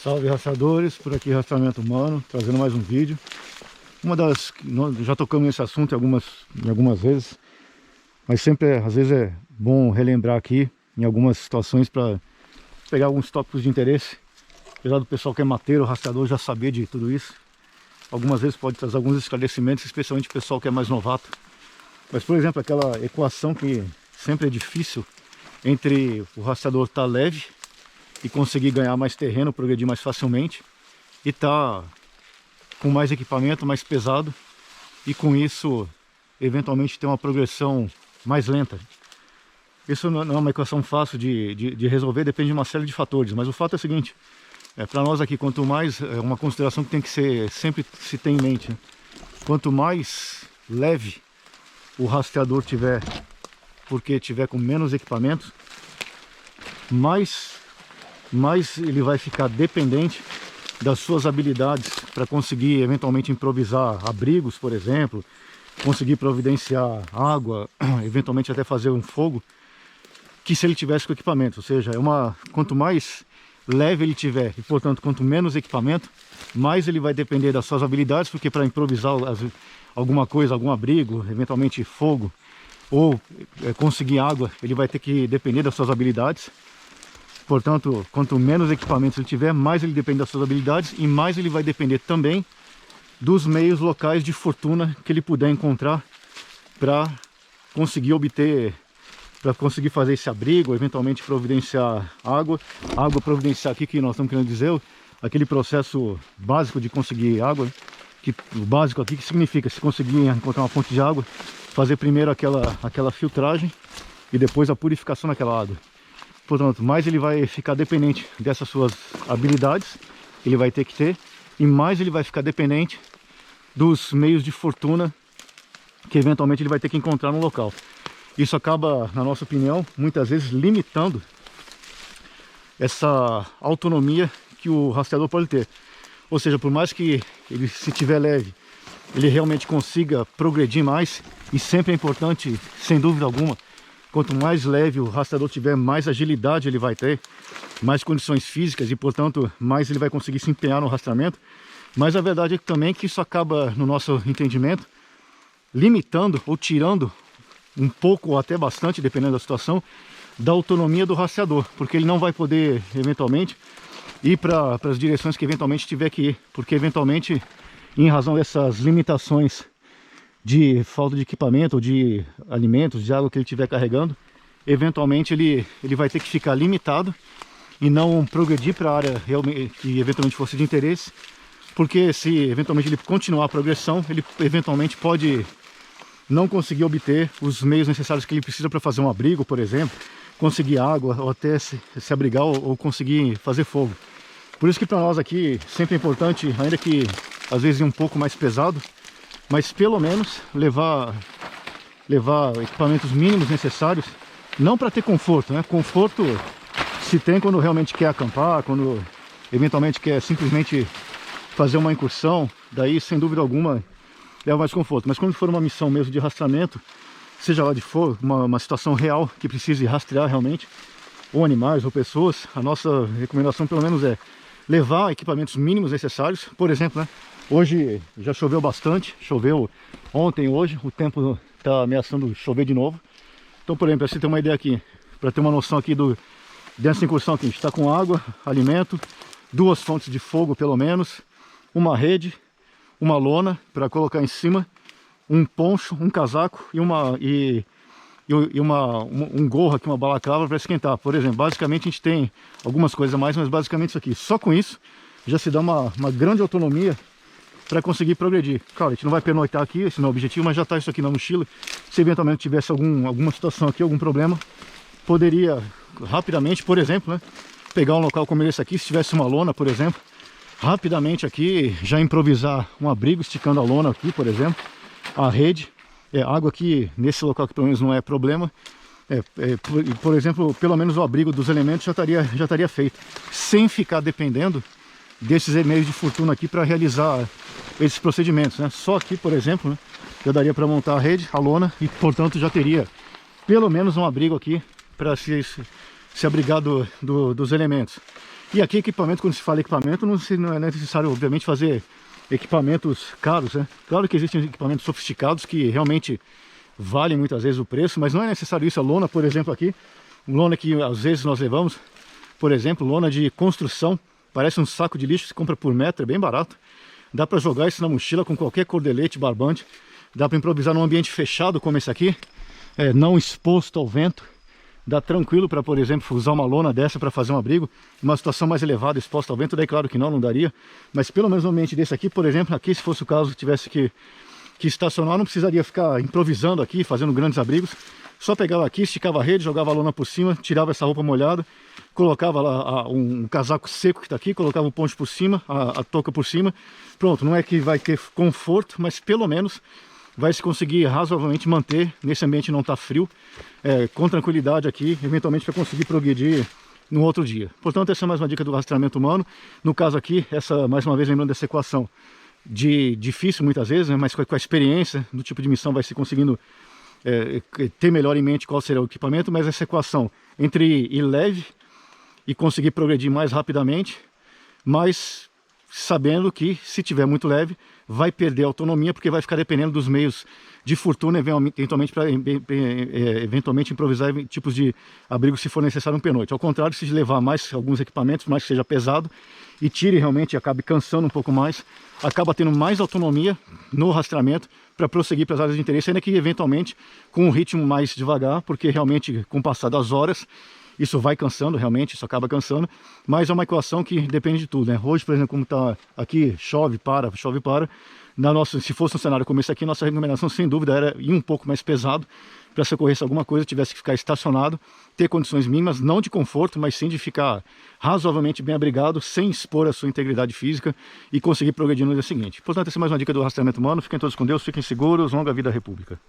Salve rastreadores, por aqui Rastreamento Humano, trazendo mais um vídeo. Nós já tocamos nesse assunto em algumas vezes, mas sempre, às vezes é bom relembrar aqui em algumas situações para pegar alguns tópicos de interesse. Apesar do pessoal que é mateiro, rastreador, já saber de tudo isso, algumas vezes pode trazer alguns esclarecimentos, especialmente o pessoal que é mais novato. Mas, por exemplo, aquela equação que sempre é difícil entre o rastreador estar leve e conseguir ganhar mais terreno, progredir mais facilmente, e tá com mais equipamento, mais pesado, e com isso eventualmente ter uma progressão mais lenta. Isso não é uma equação fácil de resolver, depende de uma série de fatores, mas o fato é o seguinte: para nós aqui, quanto mais, é uma consideração que tem que ser, sempre se tem em mente, né? Quanto mais leve o rastreador tiver, porque tiver com menos equipamentos, mais ele vai ficar dependente das suas habilidades para conseguir eventualmente improvisar abrigos, por exemplo, conseguir providenciar água, eventualmente até fazer um fogo, que se ele tivesse com equipamento. Ou seja, quanto mais leve ele tiver e, portanto, quanto menos equipamento, mais ele vai depender das suas habilidades, porque para improvisar alguma coisa, algum abrigo, eventualmente fogo, ou conseguir água, ele vai ter que depender das suas habilidades. Portanto, quanto menos equipamentos ele tiver, mais ele depende das suas habilidades e mais ele vai depender também dos meios locais de fortuna que ele puder encontrar para conseguir obter, para conseguir fazer esse abrigo, eventualmente providenciar água. Água providenciar aqui, que nós estamos querendo dizer, aquele processo básico de conseguir água, o básico aqui que significa, se conseguir encontrar uma fonte de água, fazer primeiro aquela filtragem e depois a purificação daquela água. Portanto, mais ele vai ficar dependente dessas suas habilidades, ele vai ter que ter, e mais ele vai ficar dependente dos meios de fortuna que eventualmente ele vai ter que encontrar no local. Isso acaba, na nossa opinião, muitas vezes limitando essa autonomia que o rastreador pode ter. Ou seja, por mais que ele, se tiver leve, ele realmente consiga progredir mais, e sempre é importante, sem dúvida alguma, quanto mais leve o rastreador tiver, mais agilidade ele vai ter, mais condições físicas e, portanto, mais ele vai conseguir se empenhar no rastreamento. Mas a verdade é que também que isso acaba, no nosso entendimento, limitando ou tirando um pouco ou até bastante, dependendo da situação, da autonomia do rastreador, porque ele não vai poder, eventualmente, ir para as direções que eventualmente tiver que ir, porque eventualmente, em razão dessas limitações de falta de equipamento, ou de alimentos, de água que ele estiver carregando, eventualmente ele vai ter que ficar limitado e não progredir para a área realmente que eventualmente fosse de interesse, porque se eventualmente ele continuar a progressão, ele eventualmente pode não conseguir obter os meios necessários que ele precisa para fazer um abrigo, por exemplo, conseguir água, ou até se abrigar, ou conseguir fazer fogo. Por isso que para nós aqui sempre é importante, ainda que às vezes um pouco mais pesado, mas pelo menos levar equipamentos mínimos necessários, não para ter conforto, né? Conforto se tem quando realmente quer acampar, quando eventualmente quer simplesmente fazer uma incursão, daí sem dúvida alguma leva mais conforto. Mas quando for uma missão mesmo de rastreamento, seja lá de for, uma situação real que precise rastrear realmente, ou animais ou pessoas, a nossa recomendação pelo menos é levar equipamentos mínimos necessários. Por exemplo, né? Hoje já choveu bastante, choveu ontem, hoje, o tempo está ameaçando chover de novo. Então, por exemplo, para você ter uma ideia aqui, para ter uma noção aqui dessa incursão aqui, a gente está com água, alimento, 2 fontes de fogo pelo menos, uma rede, uma lona para colocar em cima, um poncho, um casaco e um gorro aqui, uma balaclava para esquentar. Por exemplo, basicamente a gente tem algumas coisas a mais, mas basicamente isso aqui. Só com isso já se dá uma grande autonomia para conseguir progredir. Claro, a gente não vai pernoitar aqui, esse não é o objetivo, mas já está isso aqui na mochila. Se eventualmente tivesse alguma situação aqui, algum problema, poderia rapidamente, por exemplo, né, pegar um local como esse aqui, se tivesse uma lona, por exemplo, rapidamente aqui já improvisar um abrigo, esticando a lona aqui, por exemplo, a rede, água aqui nesse local que pelo menos não é problema. Por exemplo, pelo menos o abrigo dos elementos já estaria feito, sem ficar dependendo desses meios de fortuna aqui para realizar esses procedimentos, né? Só aqui, por exemplo, né, já daria para montar a rede, a lona, e portanto já teria pelo menos um abrigo aqui para se abrigar dos elementos. E aqui equipamento, quando se fala equipamento, não é necessário, obviamente, fazer equipamentos caros, né? Claro que existem equipamentos sofisticados que realmente valem muitas vezes o preço, mas não é necessário isso. A lona, por exemplo, aqui, lona que às vezes nós levamos, por exemplo, lona de construção, parece um saco de lixo, se compra por metro, é bem barato. Dá para jogar isso na mochila com qualquer cordelete, barbante. Dá para improvisar num ambiente fechado como esse aqui, não exposto ao vento. Dá tranquilo para, por exemplo, usar uma lona dessa para fazer um abrigo. Uma situação mais elevada, exposta ao vento, daí claro que não daria. Mas pelo menos no ambiente desse aqui, por exemplo, aqui se fosse o caso, tivesse que estacionar, não precisaria ficar improvisando aqui, fazendo grandes abrigos. Só pegava aqui, esticava a rede, jogava a lona por cima, tirava essa roupa molhada, colocava lá um casaco seco que está aqui, colocava o poncho por cima, a touca por cima. Pronto, não é que vai ter conforto, mas pelo menos vai se conseguir razoavelmente manter nesse ambiente, não está frio, com tranquilidade aqui, eventualmente para conseguir progredir no outro dia. Portanto, essa é mais uma dica do rastreamento humano. No caso aqui, essa, mais uma vez lembrando dessa equação difícil muitas vezes, né, mas com a experiência do tipo de missão vai se conseguindo ter melhor em mente qual será o equipamento, mas essa equação entre ir leve e conseguir progredir mais rapidamente, mas sabendo que se tiver muito leve vai perder a autonomia, porque vai ficar dependendo dos meios de fortuna, eventualmente para eventualmente improvisar tipos de abrigo se for necessário um pernoite. Ao contrário, se levar mais alguns equipamentos, mais que seja pesado e tire realmente, acabe cansando um pouco mais, acaba tendo mais autonomia no rastreamento para prosseguir para as áreas de interesse, ainda que eventualmente com um ritmo mais devagar, porque realmente com o passar das horas isso vai cansando, realmente, isso acaba cansando, mas é uma equação que depende de tudo, né? Hoje, por exemplo, como está aqui, chove, para, se fosse um cenário como esse aqui, nossa recomendação, sem dúvida, era ir um pouco mais pesado, para se ocorresse alguma coisa, tivesse que ficar estacionado, ter condições mínimas, não de conforto, mas sim de ficar razoavelmente bem abrigado, sem expor a sua integridade física e conseguir progredir no dia seguinte. Portanto, essa é mais uma dica do rastreamento humano. Fiquem todos com Deus, fiquem seguros, longa vida à República.